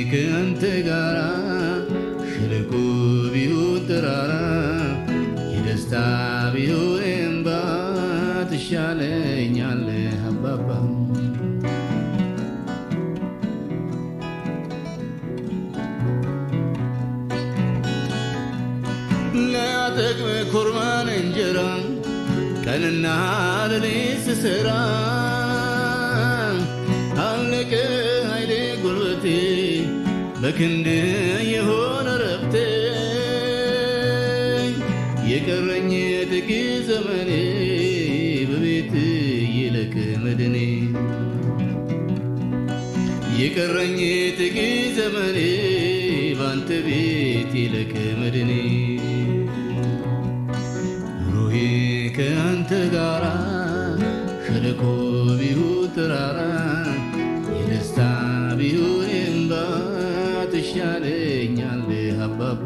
ከአንተ ጋራ ሸለቆ ቢሆን ተራራ የደስታ ቢሆን እንባ ትሻለኛለህ አባባ ለአጠግብ ኮርማን እንጀራ ቀንና ሌሊት ስሰራ አለቀ ኃይሌ ጉልበቴ በክንድ የሆነ ረፍቴ የቀረኝ ጥቂት ዘመኔ በቤት ይለቅ መድኔ የቀረኝ ጥቂት ዘመኔ ባንተ ቤት ይለቅ መድኔ ኑሮዬ ከአንተ ጋራ ሸለቆ ቢሆን ተራራ የደስታ ቢሆን እንባ ትሻለኛለህ አባባ